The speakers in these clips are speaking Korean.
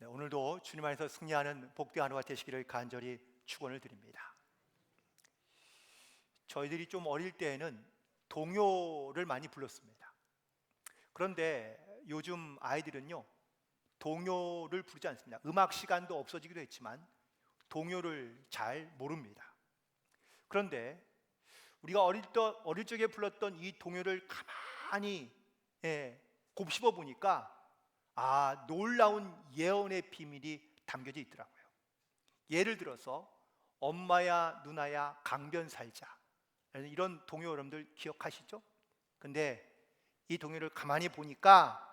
오늘도 주님 안에서 승리하는 복된 하루가 되시기를 간절히 축원을 드립니다. 저희들이 좀 어릴 때에는 동요를 많이 불렀습니다. 그런데 요즘 아이들은요, 동요를 부르지 않습니다. 음악 시간도 없어지기도 했지만 동요를 잘 모릅니다. 그런데 우리가 어릴 적에 불렀던 이 동요를 가만히 곱씹어 보니까 놀라운 예언의 비밀이 담겨져 있더라고요. 예를 들어서 엄마야 누나야 강변 살자, 이런 동요 여러분들 기억하시죠? 근데 이 동요를 가만히 보니까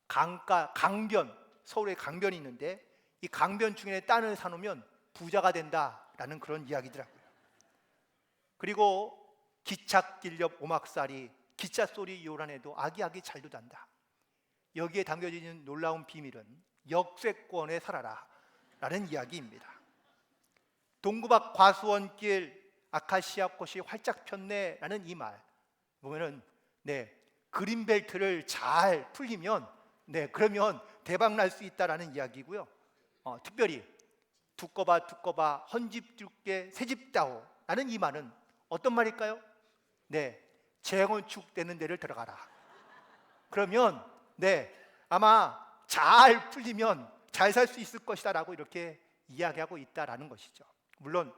강변, 서울에 강변이 있는데 이 강변 중에 땅을 사놓으면 부자가 된다라는 그런 이야기더라고요. 그리고 기찻길 옆 오막살이 기차 소리 요란해도 아기아기 잘도 단다. 여기에 담겨져 있는 놀라운 비밀은 역세권에 살아라 라는 이야기입니다. 동구박 과수원길 아카시아 꽃이 활짝 폈네 라는 이 말 보면은 그린벨트를 잘 풀리면 그러면 대박 날 수 있다라는 이야기고요. 특별히 두꺼봐 헌집 줄게 새집 다오 라는 이 말은 어떤 말일까요? 재건축 되는 데를 들어가라. 그러면 아마 잘 풀리면 잘 살 수 있을 것이다 라고 이렇게 이야기하고 있다라는 것이죠. 물론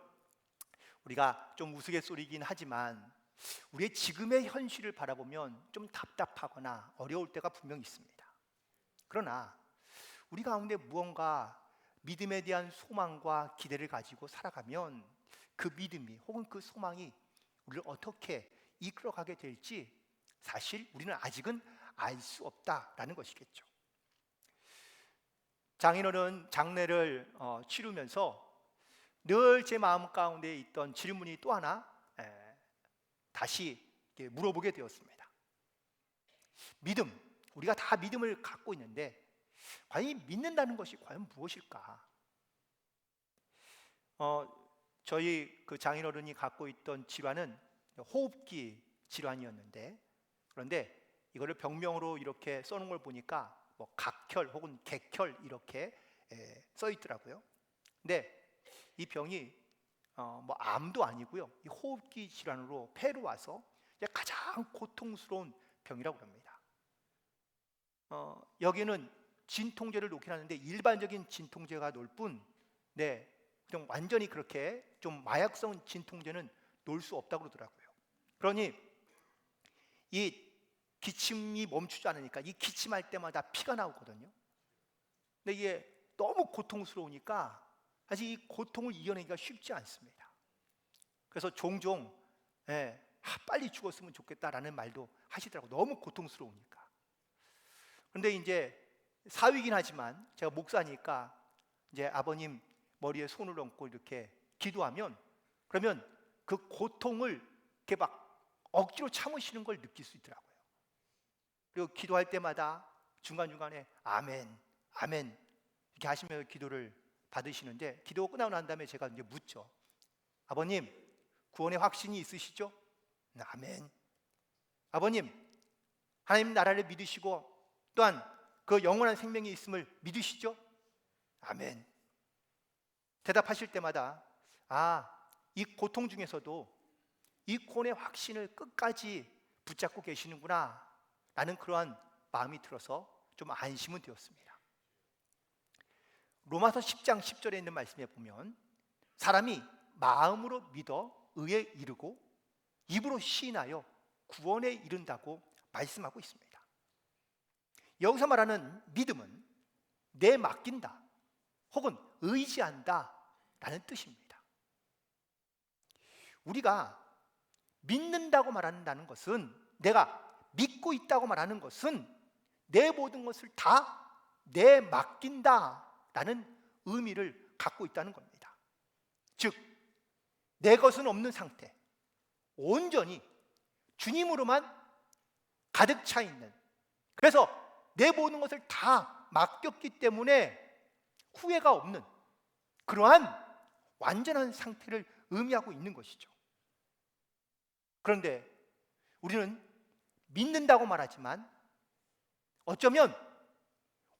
우리가 좀 우스갯소리긴 하지만 우리의 지금의 현실을 바라보면 좀 답답하거나 어려울 때가 분명히 있습니다. 그러나 우리 가운데 무언가 믿음에 대한 소망과 기대를 가지고 살아가면 그 믿음이 혹은 그 소망이 우리를 어떻게 이끌어가게 될지 사실 우리는 아직은 알 수 없다라는 것이겠죠. 장인어른 장례를 치르면서 늘 제 마음 가운데 있던 질문이 또 하나 다시 물어보게 되었습니다. 믿음, 우리가 다 믿음을 갖고 있는데 과연 이 믿는다는 것이 과연 무엇일까? 저희 그 장인어른이 갖고 있던 질환은 호흡기 질환이었는데, 그런데 이거를 병명으로 이렇게 써놓은 걸 보니까 뭐 각혈 혹은 객혈 이렇게 써 있더라고요. 근데 이 병이 뭐 암도 아니고요, 이 호흡기 질환으로 폐로 와서 가장 고통스러운 병이라고 합니다. 여기는 진통제를 놓긴 하는데 일반적인 진통제가 놓을 뿐, 그냥 완전히 그렇게 좀 마약성 진통제는 놓을 수 없다고 그러더라고요. 그러니 이 기침이 멈추지 않으니까 이 기침할 때마다 피가 나오거든요. 근데 이게 너무 고통스러우니까 사실 이 고통을 이겨내기가 쉽지 않습니다. 그래서 종종 빨리 죽었으면 좋겠다라는 말도 하시더라고요. 너무 고통스러우니까. 그런데 이제 사위긴 하지만 제가 목사니까 이제 아버님 머리에 손을 얹고 이렇게 기도하면, 그러면 그 고통을 이렇게 막 억지로 참으시는 걸 느낄 수 있더라고요. 그리고 기도할 때마다 중간중간에 아멘, 아멘 이렇게 하시며 기도를 받으시는데, 기도가 끝나고 난 다음에 제가 이제 묻죠. 아버님, 구원의 확신이 있으시죠? 아멘. 아버님, 하나님 나라를 믿으시고 또한 그 영원한 생명이 있음을 믿으시죠? 아멘. 대답하실 때마다 이 고통 중에서도 이 구원의 확신을 끝까지 붙잡고 계시는구나 라는 그러한 마음이 들어서 좀 안심은 되었습니다. 로마서 10장 10절에 있는 말씀에 보면 사람이 마음으로 믿어 의에 이르고 입으로 시인하여 구원에 이른다고 말씀하고 있습니다. 여기서 말하는 믿음은 내 맡긴다 혹은 의지한다 라는 뜻입니다. 우리가 믿는다고 말한다는 것은, 내가 믿고 있다고 말하는 것은 내 모든 것을 다 내 맡긴다 라는 의미를 갖고 있다는 겁니다. 즉, 내 것은 없는 상태, 온전히 주님으로만 가득 차 있는, 그래서 내 모든 것을 다 맡겼기 때문에 후회가 없는 그러한 완전한 상태를 의미하고 있는 것이죠. 그런데 우리는 믿는다고 말하지만 어쩌면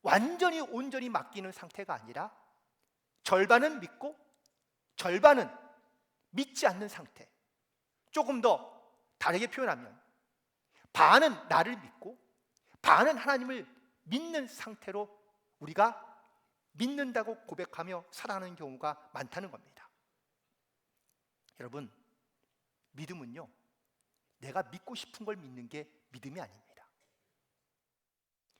완전히 온전히 맡기는 상태가 아니라 절반은 믿고 절반은 믿지 않는 상태. 조금 더 다르게 표현하면 반은 나를 믿고 반은 하나님을 믿는 상태로 우리가 믿는다고 고백하며 살아가는 경우가 많다는 겁니다. 여러분, 믿음은요, 내가 믿고 싶은 걸 믿는 게 믿음이 아닙니다.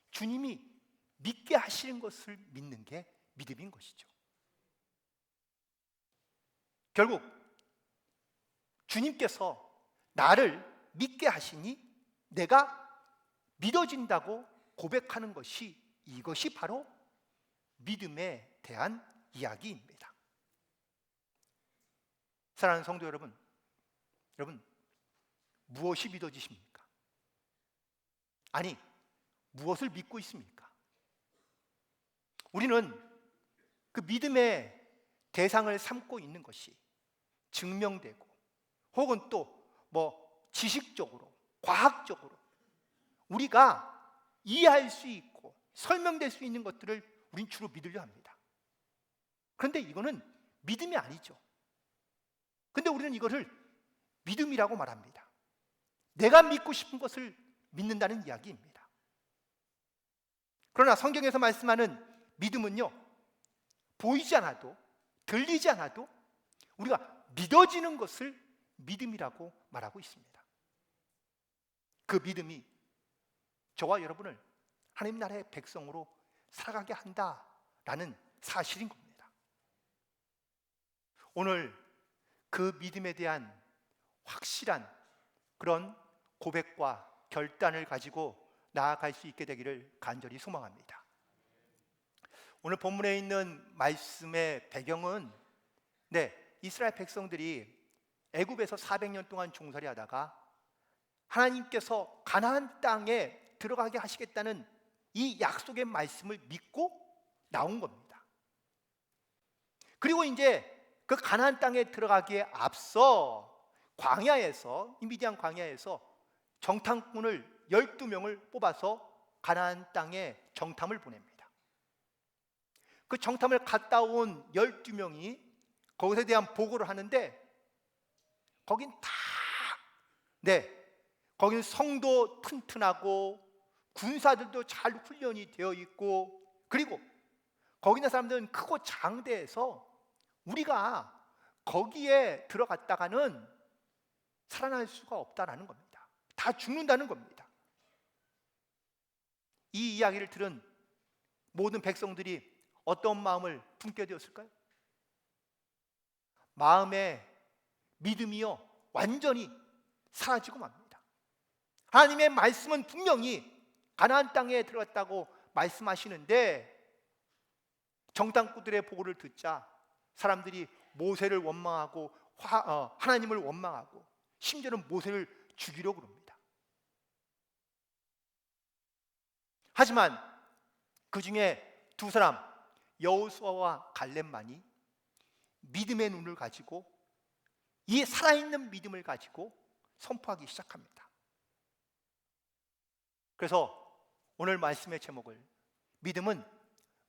주님이 믿게 하시는 것을 믿는 게 믿음인 것이죠. 결국 주님께서 나를 믿게 하시니 내가 믿어진다고 고백하는 것이, 이것이 바로 믿음에 대한 이야기입니다. 사랑하는 성도 여러분, 무엇이 믿어지십니까? 아니, 무엇을 믿고 있습니까? 우리는 그 믿음의 대상을 삼고 있는 것이 증명되고 혹은 또 지식적으로, 과학적으로 우리가 이해할 수 있고 설명될 수 있는 것들을 우린 주로 믿으려 합니다. 그런데 이거는 믿음이 아니죠. 근데 우리는 이것을 믿음이라고 말합니다. 내가 믿고 싶은 것을 믿는다는 이야기입니다. 그러나 성경에서 말씀하는 믿음은요, 보이지 않아도, 들리지 않아도 우리가 믿어지는 것을 믿음이라고 말하고 있습니다. 그 믿음이 저와 여러분을 하나님 나라의 백성으로 살아가게 한다라는 사실인 겁니다. 오늘 그 믿음에 대한 확실한 그런 고백과 결단을 가지고 나아갈 수 있게 되기를 간절히 소망합니다. 오늘 본문에 있는 말씀의 배경은 이스라엘 백성들이 애굽에서 400년 동안 종살이 하다가 하나님께서 가나안 땅에 들어가게 하시겠다는 이 약속의 말씀을 믿고 나온 겁니다. 그리고 이제 그 가나안 땅에 들어가기에 앞서 광야에서, 이 미디안 광야에서 정탐꾼을 12명을 뽑아서 가나안 땅에 정탐을 보냅니다. 그 정탐을 갔다 온 12명이 거기에 대한 보고를 하는데 거긴 거긴 성도 튼튼하고 군사들도 잘 훈련이 되어 있고, 그리고 거기 있는 사람들은 크고 장대해서 우리가 거기에 들어갔다가는 살아날 수가 없다라는 겁니다. 다 죽는다는 겁니다. 이 이야기를 들은 모든 백성들이 어떤 마음을 품게 되었을까요? 마음의 믿음이요, 완전히 사라지고 맙니다. 하나님의 말씀은 분명히 가나안 땅에 들어갔다고 말씀하시는데 정탐꾼들의 보고를 듣자 사람들이 모세를 원망하고 하나님을 원망하고 심지어는 모세를 죽이려고 그럽니다. 하지만 그 중에 두 사람, 여호수아와 갈렙만이 믿음의 눈을 가지고, 이 살아있는 믿음을 가지고 선포하기 시작합니다. 그래서 오늘 말씀의 제목을 믿음은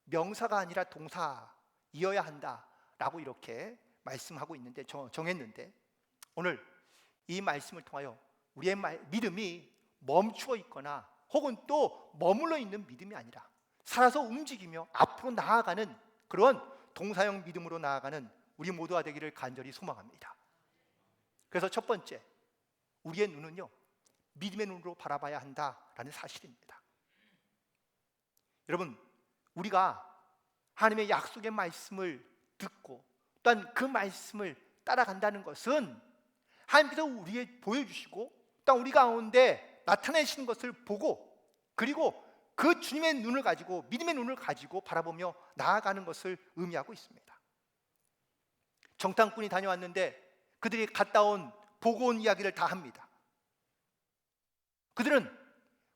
명사가 아니라 동사이어야 한다라고 이렇게 말씀하고 있는데, 정했는데, 오늘 이 말씀을 통하여 우리의 믿음이 멈추어 있거나 혹은 또 머물러 있는 믿음이 아니라 살아서 움직이며 앞으로 나아가는 그런 동사형 믿음으로 나아가는 우리 모두가 되기를 간절히 소망합니다. 그래서 첫 번째, 우리의 눈은요, 믿음의 눈으로 바라봐야 한다라는 사실입니다. 여러분, 우리가 하나님의 약속의 말씀을 듣고 또한 그 말씀을 따라간다는 것은 하나님께서 우리에게 보여주시고 또한 우리 가운데 나타내시는 것을 보고, 그리고 그 주님의 눈을 가지고, 믿음의 눈을 가지고 바라보며 나아가는 것을 의미하고 있습니다. 정탐꾼이 다녀왔는데 그들이 갔다 온 보고 온 이야기를 다 합니다. 그들은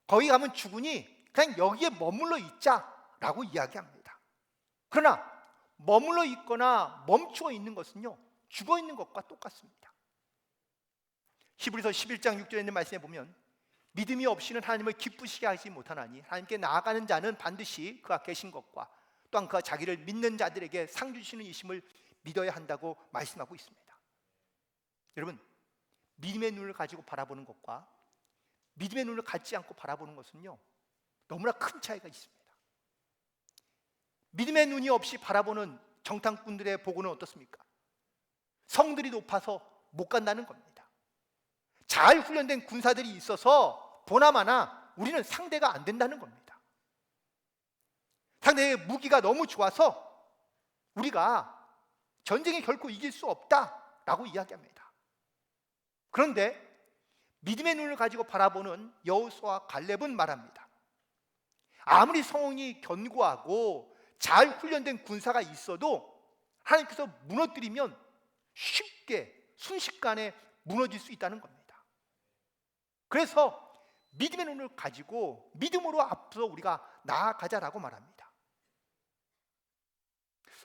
거기 가면 죽으니 그냥 여기에 머물러 있자라고 이야기합니다. 그러나 머물러 있거나 멈추어 있는 것은요, 죽어 있는 것과 똑같습니다. 히브리서 11장 6절에 있는 말씀에 보면 믿음이 없이는 하나님을 기쁘시게 하지 못하나니 하나님께 나아가는 자는 반드시 그가 계신 것과 또한 그가 자기를 믿는 자들에게 상 주시는 이심을 믿어야 한다고 말씀하고 있습니다. 여러분, 믿음의 눈을 가지고 바라보는 것과 믿음의 눈을 갖지 않고 바라보는 것은요, 너무나 큰 차이가 있습니다. 믿음의 눈이 없이 바라보는 정탐꾼들의 보고는 어떻습니까? 성들이 높아서 못 간다는 겁니다. 잘 훈련된 군사들이 있어서 보나마나 우리는 상대가 안 된다는 겁니다. 상대의 무기가 너무 좋아서 우리가 전쟁에 결코 이길 수 없다라고 이야기합니다. 그런데 믿음의 눈을 가지고 바라보는 여호수아와 갈렙은 말합니다. 아무리 성이 견고하고 잘 훈련된 군사가 있어도 하나님께서 무너뜨리면 쉽게 순식간에 무너질 수 있다는 겁니다. 그래서 믿음의 눈을 가지고 믿음으로 앞서 우리가 나아가자라고 말합니다.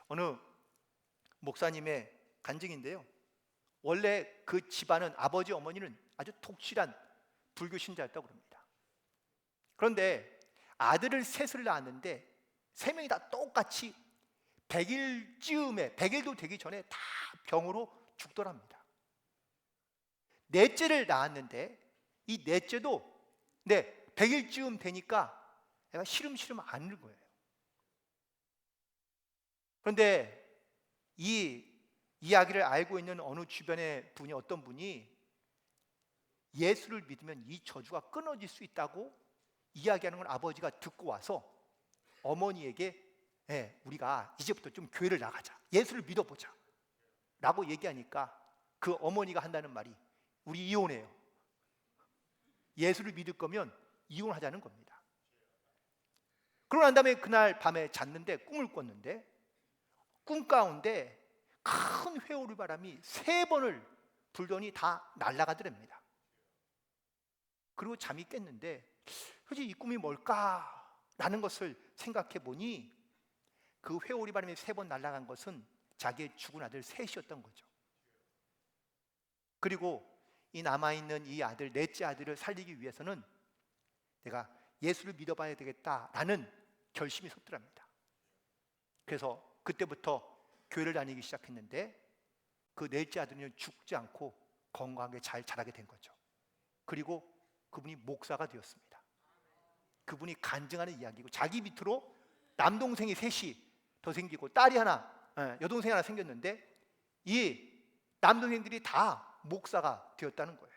어느 목사님의 간증인데요, 원래 그 집안은, 아버지 어머니는 아주 독실한 불교 신자였다고 합니다. 그런데 아들을 셋을 낳았는데 세 명이 다 똑같이 100일도 되기 전에 다 병으로 죽더랍니다. 넷째를 낳았는데 이 넷째도 100일쯤 되니까 애가 시름시름 앓는 거예요. 그런데 이 이야기를 알고 있는 어느 주변의 분이, 어떤 분이 예수를 믿으면 이 저주가 끊어질 수 있다고 이야기하는 걸 아버지가 듣고 와서 어머니에게 우리가 이제부터 좀 교회를 나가자, 예수를 믿어보자 라고 얘기하니까 그 어머니가 한다는 말이, 우리 이혼해요. 예수를 믿을 거면 이혼하자는 겁니다. 그러고 난 다음에 그날 밤에 잤는데 꿈을 꿨는데 꿈 가운데 큰 회오리 바람이 3번을 불더니 다 날아가더랍니다. 그리고 잠이 깼는데 도대체 이 꿈이 뭘까라는 것을 생각해 보니 그 회오리 바람이 3번 날아간 것은 자기의 죽은 아들 셋이었던 거죠. 그리고 이 남아있는 이 아들, 넷째 아들을 살리기 위해서는 내가 예수를 믿어봐야 되겠다라는 결심이 섰더랍니다. 그래서 그때부터 교회를 다니기 시작했는데 그 넷째 아들은 죽지 않고 건강하게 잘 자라게 된 거죠. 그리고 그분이 목사가 되었습니다. 그분이 간증하는 이야기고, 자기 밑으로 남동생이 셋이 더 생기고 딸이 하나, 여동생이 하나 생겼는데 이 남동생들이 다 목사가 되었다는 거예요.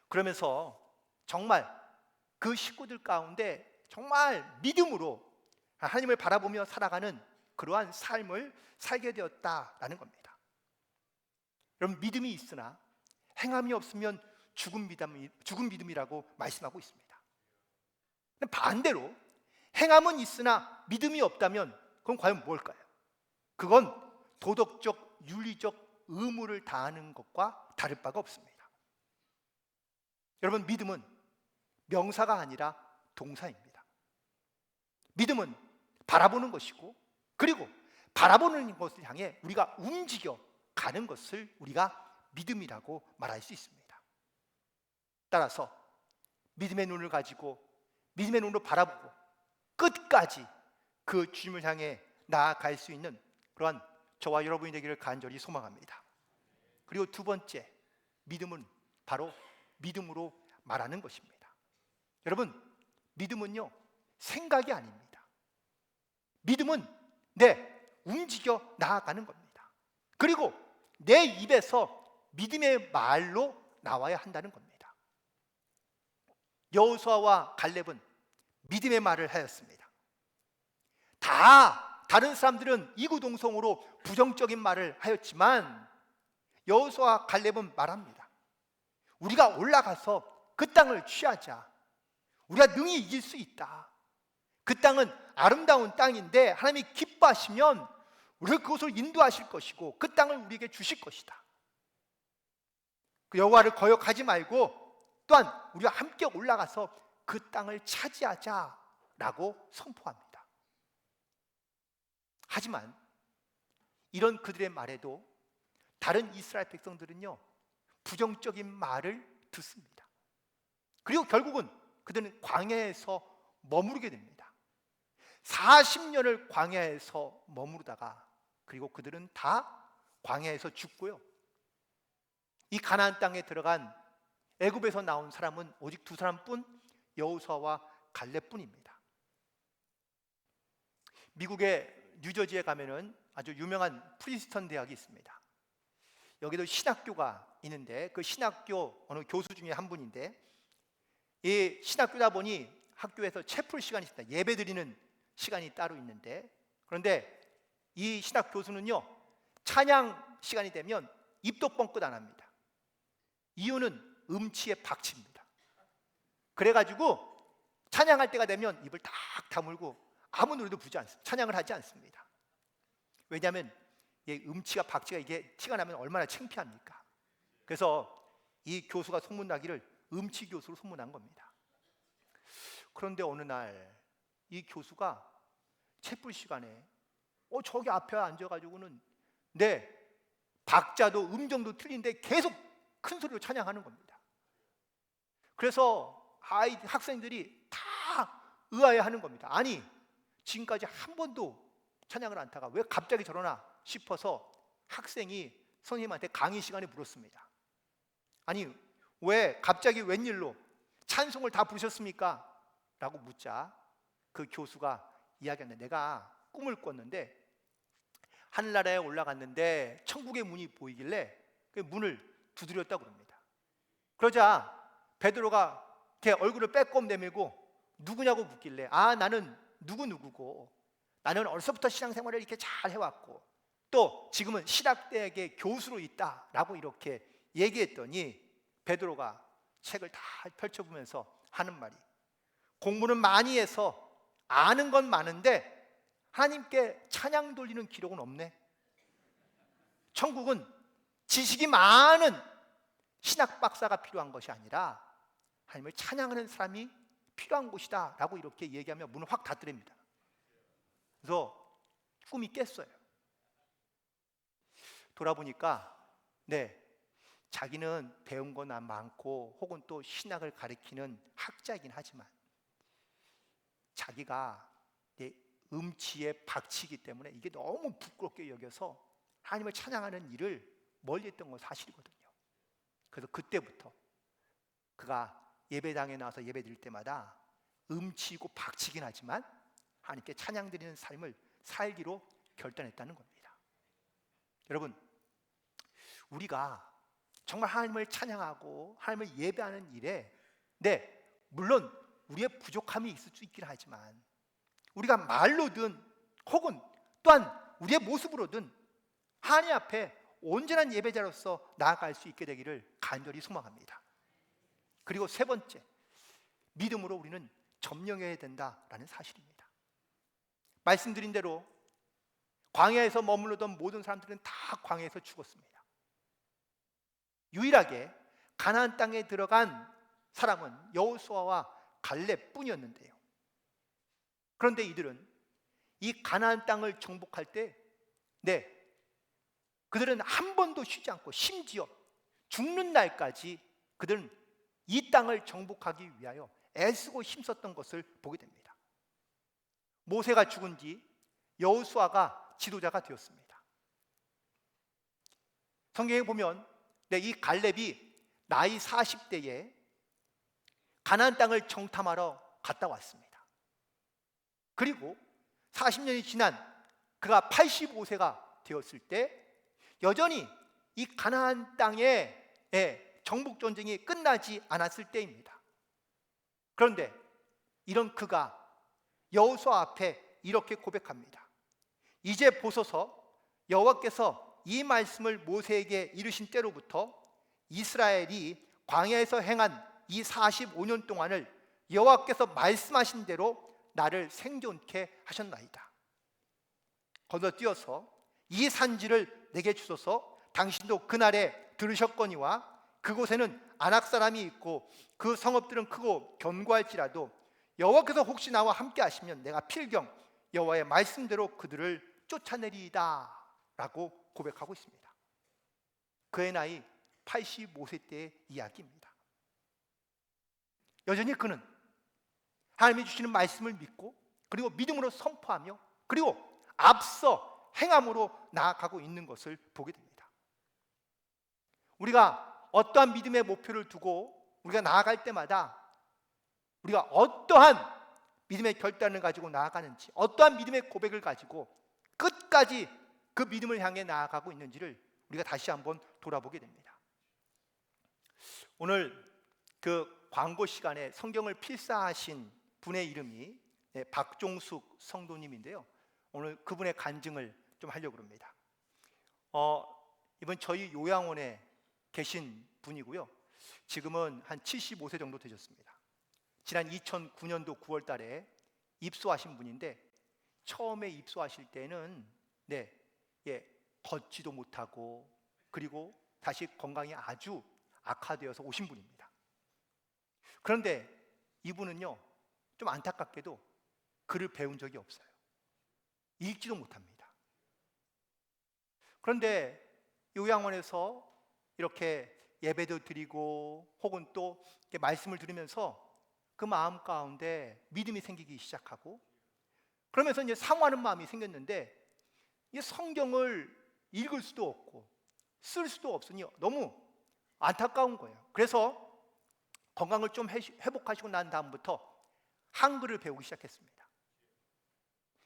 그러면서 정말 그 식구들 가운데 정말 믿음으로 하나님을 바라보며 살아가는 그러한 삶을 살게 되었다라는 겁니다. 여러분, 믿음이 있으나 행함이 없으면 죽은 믿음이라고 말씀하고 있습니다. 반대로 행함은 있으나 믿음이 없다면 그건 과연 뭘까요? 그건 도덕적, 윤리적 의무를 다하는 것과 다를 바가 없습니다. 여러분, 믿음은 명사가 아니라 동사입니다. 믿음은 바라보는 것이고, 그리고 바라보는 것을 향해 우리가 움직여 가는 것을 우리가 믿음이라고 말할 수 있습니다. 따라서 믿음의 눈을 가지고 믿음의 눈으로 바라보고 끝까지 그 주님을 향해 나아갈 수 있는 그러한 저와 여러분이 되기를 간절히 소망합니다. 그리고 두 번째, 믿음은 바로 믿음으로 말하는 것입니다. 여러분, 믿음은요, 생각이 아닙니다. 믿음은 움직여 나아가는 겁니다. 그리고 내 입에서 믿음의 말로 나와야 한다는 겁니다. 여호수아와 갈렙은 믿음의 말을 하였습니다. 다른 사람들은 이구동성으로 부정적인 말을 하였지만 여호수아와 갈렙은 말합니다. 우리가 올라가서 그 땅을 취하자. 우리가 능히 이길 수 있다. 그 땅은 아름다운 땅인데 하나님이 기뻐하시면 우리를 그곳을 인도하실 것이고 그 땅을 우리에게 주실 것이다. 그 여호와를 거역하지 말고 또한 우리가 함께 올라가서 그 땅을 차지하자라고 선포합니다. 하지만 이런 그들의 말에도 다른 이스라엘 백성들은요, 부정적인 말을 듣습니다. 그리고 결국은 그들은 광야에서 머무르게 됩니다. 40년을 광야에서 머무르다가 그리고 그들은 다 광야에서 죽고요. 이 가나안 땅에 들어간 애굽에서 나온 사람은 오직 두 사람뿐, 여호수아와 갈렙뿐입니다. 미국의 뉴저지에 가면은 아주 유명한 프린스턴 대학이 있습니다. 여기도 신학교가 있는데 그 신학교 어느 교수 중에 한 분인데, 이 신학교다 보니 학교에서 채플 시간이 있습니다. 예배 드리는 시간이 따로 있는데, 그런데 이 신학 교수는요, 찬양 시간이 되면 입도 뻥끗 안 합니다. 이유는 음치에 박칩니다. 그래가지고 찬양할 때가 되면 입을 딱 다물고 아무 노래도 부르지 않습니다. 찬양을 하지 않습니다. 왜냐하면 음치가 박치가 이게 티가 나면 얼마나 창피합니까? 그래서 이 교수가 소문나기를 음치 교수로 소문난 겁니다. 그런데 어느 날 이 교수가 채플 시간에 저기 앞에 앉아가지고는 박자도 음정도 틀린데 계속 큰 소리로 찬양하는 겁니다. 그래서 학생들이 다 의아해하는 겁니다. 아니, 지금까지 한 번도 찬양을 안 타가 왜 갑자기 저러나 싶어서 학생이 선생님한테 강의 시간에 물었습니다. 아니, 왜 갑자기 웬일로 찬송을 다 부르셨습니까? 라고 묻자 그 교수가 이야기했는데, 내가 꿈을 꿨는데 하늘나라에 올라갔는데 천국의 문이 보이길래 그 문을 두드렸다고 그럽니다. 그러자 베드로가 얼굴을 빼꼼 내밀고 누구냐고 묻길래 나는 누구고 나는 어려서부터 신앙생활을 이렇게 잘 해왔고 또 지금은 신학대학의 교수로 있다라고 이렇게 얘기했더니 베드로가 책을 다 펼쳐보면서 하는 말이, 공부는 많이 해서 아는 건 많은데 하나님께 찬양 돌리는 기록은 없네. 천국은 지식이 많은 신학 박사가 필요한 것이 아니라 하나님을 찬양하는 사람이 필요한 곳이다 라고 이렇게 얘기하며 문을 확 닫으랍니다. 그래서 꿈이 깼어요. 돌아보니까 자기는 배운 건 많고 혹은 또 신학을 가르치는 학자이긴 하지만 자기가 음치에 박치기 때문에 이게 너무 부끄럽게 여겨서 하나님을 찬양하는 일을 멀리했던 건 사실이거든요. 그래서 그때부터 그가 예배당에 나와서 예배 드릴 때마다 음치고 박치긴 하지만 하나님께 찬양 드리는 삶을 살기로 결단했다는 겁니다. 여러분, 우리가 정말 하나님을 찬양하고 하나님을 예배하는 일에 물론 우리의 부족함이 있을 수 있긴 하지만 우리가 말로든 혹은 또한 우리의 모습으로든 하나님 앞에 온전한 예배자로서 나아갈 수 있게 되기를 간절히 소망합니다. 그리고 세 번째, 믿음으로 우리는 점령해야 된다라는 사실입니다. 말씀드린 대로 광야에서 머물러던 모든 사람들은 다 광야에서 죽었습니다. 유일하게 가나안 땅에 들어간 사람은 여호수아와 갈렙뿐이었는데요. 그런데 이들은 이 가나안 땅을 정복할 때 그들은 한 번도 쉬지 않고 심지어 죽는 날까지 그들은 이 땅을 정복하기 위하여 애쓰고 힘썼던 것을 보게 됩니다. 모세가 죽은 뒤 여호수아가 지도자가 되었습니다. 성경에 보면 이 갈렙이 나이 40대에 가나안 땅을 정탐하러 갔다 왔습니다. 그리고 40년이 지난 그가 85세가 되었을 때 여전히 이 가나안 땅의 정복 전쟁이 끝나지 않았을 때입니다. 그런데 이런 그가 여호수아 앞에 이렇게 고백합니다. 이제 보소서, 여호와께서 이 말씀을 모세에게 이르신 때로부터 이스라엘이 광야에서 행한 이 45년 동안을 여호와께서 말씀하신 대로 나를 생존케 하셨나이다. 건너뛰어서 이 산지를 내게 주소서. 당신도 그날에 들으셨거니와 그곳에는 아낙 사람이 있고 그 성읍들은 크고 견고할지라도 여호와께서 혹시 나와 함께 하시면 내가 필경 여호와의 말씀대로 그들을 쫓아내리이다 라고 고백하고 있습니다. 그의 나이 85세 때의 이야기입니다. 여전히 그는 하나님이 주시는 말씀을 믿고 그리고 믿음으로 선포하며 그리고 앞서 행함으로 나아가고 있는 것을 보게 됩니다. 우리가 어떠한 믿음의 목표를 두고 우리가 나아갈 때마다 우리가 어떠한 믿음의 결단을 가지고 나아가는지, 어떠한 믿음의 고백을 가지고 끝까지 그 믿음을 향해 나아가고 있는지를 우리가 다시 한번 돌아보게 됩니다. 오늘 그 광고 시간에 성경을 필사하신 분의 이름이 박종숙 성도님인데요. 오늘 그분의 간증을 좀 하려고 합니다. 이번 저희 요양원에 계신 분이고요. 지금은 한 75세 정도 되셨습니다. 지난 2009년도 9월 달에 입소하신 분인데 처음에 입소하실 때는 걷지도 못하고 그리고 다시 건강이 아주 악화되어서 오신 분입니다. 그런데 이분은요, 좀 안타깝게도 글을 배운 적이 없어요. 읽지도 못합니다. 그런데 요양원에서 이렇게 예배도 드리고 혹은 또 말씀을 들으면서 그 마음 가운데 믿음이 생기기 시작하고 그러면서 이제 사모하는 마음이 생겼는데 이 성경을 읽을 수도 없고 쓸 수도 없으니 너무 안타까운 거예요. 그래서 건강을 좀 회복하시고 난 다음부터 한글을 배우기 시작했습니다.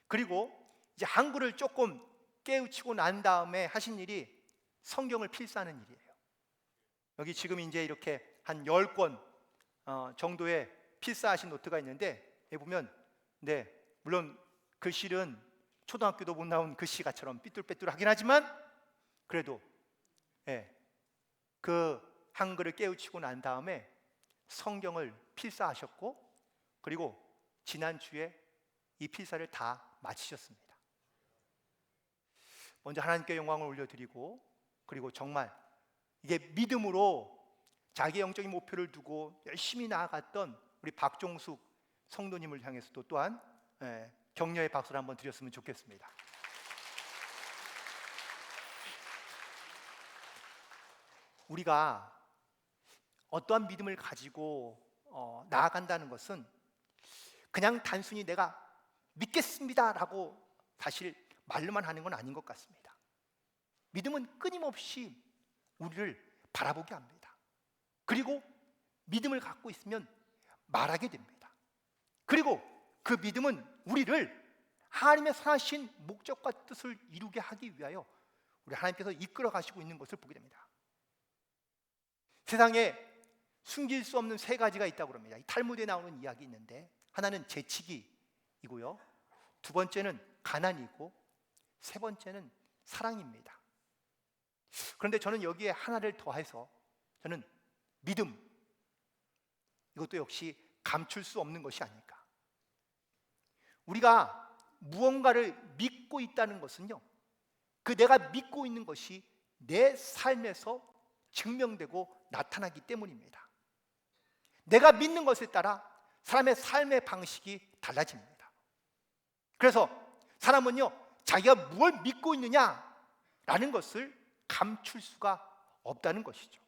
그리고 이제 한글을 조금 깨우치고 난 다음에 하신 일이 성경을 필사하는 일이에요. 여기 지금 이제 이렇게 한 10권 정도의 필사하신 노트가 있는데 여기 보면 물론 글씨는 초등학교도 못 나온 글씨가처럼 삐뚤빼뚤하긴 하지만 그래도 그 한글을 깨우치고 난 다음에 성경을 필사하셨고 그리고 지난주에 이 필사를 다 마치셨습니다. 먼저 하나님께 영광을 올려드리고 그리고 정말 이게 믿음으로 자기 영적인 목표를 두고 열심히 나아갔던 우리 박종숙 성도님을 향해서도 또한 격려의 박수를 한번 드렸으면 좋겠습니다. 우리가 어떠한 믿음을 가지고 나아간다는 것은 그냥 단순히 내가 믿겠습니다라고 사실 말로만 하는 건 아닌 것 같습니다. 믿음은 끊임없이 우리를 바라보게 합니다. 그리고 믿음을 갖고 있으면 말하게 됩니다. 그리고 그 믿음은 우리를 하나님의 선하신 목적과 뜻을 이루게 하기 위하여 우리 하나님께서 이끌어 가시고 있는 것을 보게 됩니다. 세상에 숨길 수 없는 세 가지가 있다고 합니다. 이 탈무드에 나오는 이야기 있는데 하나는 재치기이고요, 두 번째는 가난이고 세 번째는 사랑입니다. 그런데 저는 여기에 하나를 더해서 저는 믿음, 이것도 역시 감출 수 없는 것이 아닐까. 우리가 무언가를 믿고 있다는 것은요, 그 내가 믿고 있는 것이 내 삶에서 증명되고 나타나기 때문입니다. 내가 믿는 것에 따라 사람의 삶의 방식이 달라집니다. 그래서 사람은요, 자기가 무엇을 믿고 있느냐라는 것을 감출 수가 없다는 것이죠.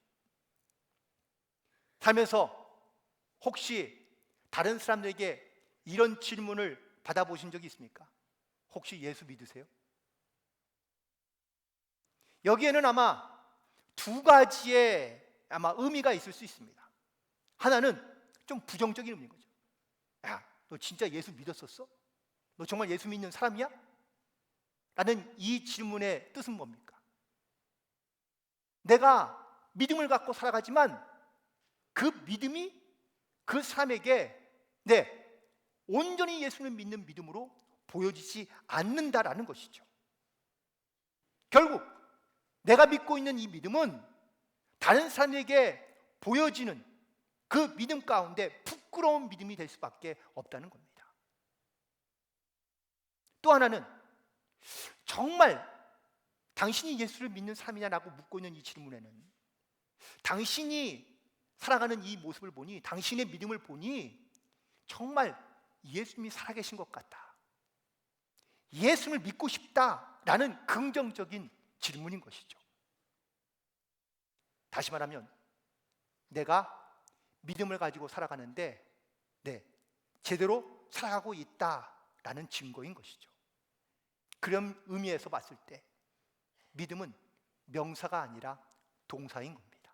살면서 혹시 다른 사람들에게 이런 질문을 받아보신 적이 있습니까? 혹시 예수 믿으세요? 여기에는 아마 두 가지의 의미가 있을 수 있습니다. 하나는 좀 부정적인 의미인 거죠. 야, 너 진짜 예수 믿었었어? 너 정말 예수 믿는 사람이야? 라는 이 질문의 뜻은 뭡니까? 내가 믿음을 갖고 살아가지만 그 믿음이 그 사람에게 온전히 예수를 믿는 믿음으로 보여지지 않는다라는 것이죠. 결국 내가 믿고 있는 이 믿음은 다른 사람에게 보여지는 그 믿음 가운데 부끄러운 믿음이 될 수밖에 없다는 겁니다. 또 하나는 정말 당신이 예수를 믿는 사람이냐라고 묻고 있는 이 질문에는 당신이 살아가는 이 모습을 보니, 당신의 믿음을 보니 정말 예수님이 살아계신 것 같다, 예수를 믿고 싶다라는 긍정적인 질문인 것이죠. 다시 말하면 내가 믿음을 가지고 살아가는데 제대로 살아가고 있다라는 증거인 것이죠. 그런 의미에서 봤을 때 믿음은 명사가 아니라 동사인 겁니다.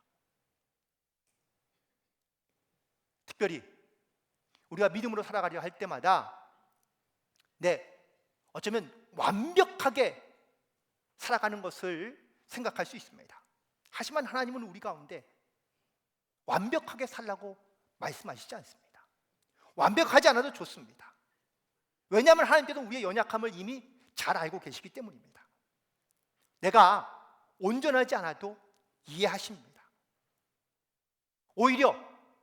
특별히 우리가 믿음으로 살아가려 할 때마다 어쩌면 완벽하게 살아가는 것을 생각할 수 있습니다. 하지만 하나님은 우리 가운데 완벽하게 살라고 말씀하시지 않습니다. 완벽하지 않아도 좋습니다. 왜냐하면 하나님께서 우리의 연약함을 이미 잘 알고 계시기 때문입니다. 내가 온전하지 않아도 이해하십니다. 오히려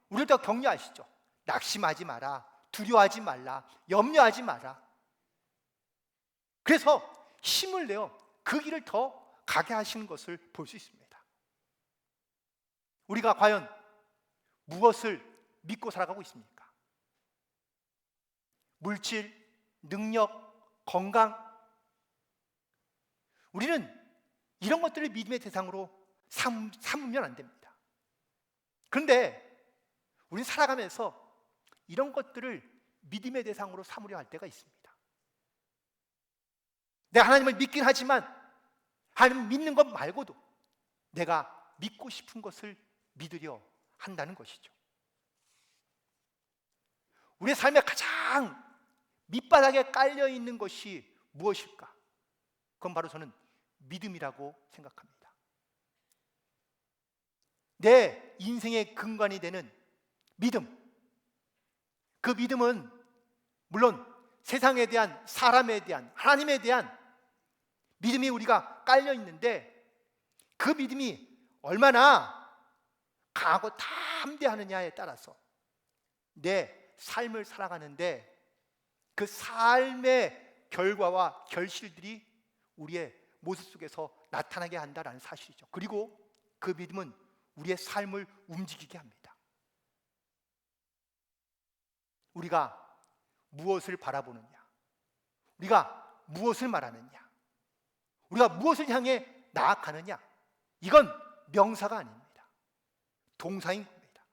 우리를 더 격려하시죠. 낙심하지 마라, 두려워하지 말라, 염려하지 마라. 그래서 힘을 내어 그 길을 더 가게 하시는 것을 볼 수 있습니다. 우리가 과연 무엇을 믿고 살아가고 있습니까? 물질, 능력, 건강. 우리는 이런 것들을 믿음의 대상으로 삼으면 안 됩니다. 그런데 우리는 살아가면서 이런 것들을 믿음의 대상으로 삼으려 할 때가 있습니다. 내가 하나님을 믿긴 하지만 하나님을 믿는 것 말고도 내가 믿고 싶은 것을 믿으려 한다는 것이죠. 우리의 삶에 가장 밑바닥에 깔려 있는 것이 무엇일까? 그건 바로 저는 믿음이라고 생각합니다. 내 인생의 근간이 되는 믿음. 그 믿음은 물론 세상에 대한, 사람에 대한, 하나님에 대한 믿음이 우리가 깔려 있는데 그 믿음이 얼마나 강하고 담대하느냐에 따라서 내 삶을 살아가는데 그 삶의 결과와 결실들이 우리의 모습 속에서 나타나게 한다는 사실이죠. 그리고 그 믿음은 우리의 삶을 움직이게 합니다. 우리가 무엇을 바라보느냐, 우리가 무엇을 말하느냐, 우리가 무엇을 향해 나아가느냐, 이건 명사가 아닙니다. 동사인 겁니다.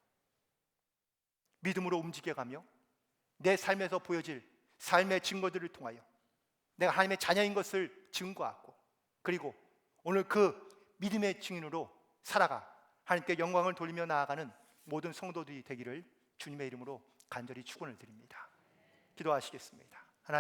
믿음으로 움직여가며 내 삶에서 보여질 삶의 증거들을 통하여 내가 하나님의 자녀인 것을 증거하고, 그리고 오늘 그 믿음의 증인으로 살아가 하나님께 영광을 돌리며 나아가는 모든 성도들이 되기를 주님의 이름으로 간절히 축원을 드립니다. 기도하시겠습니다.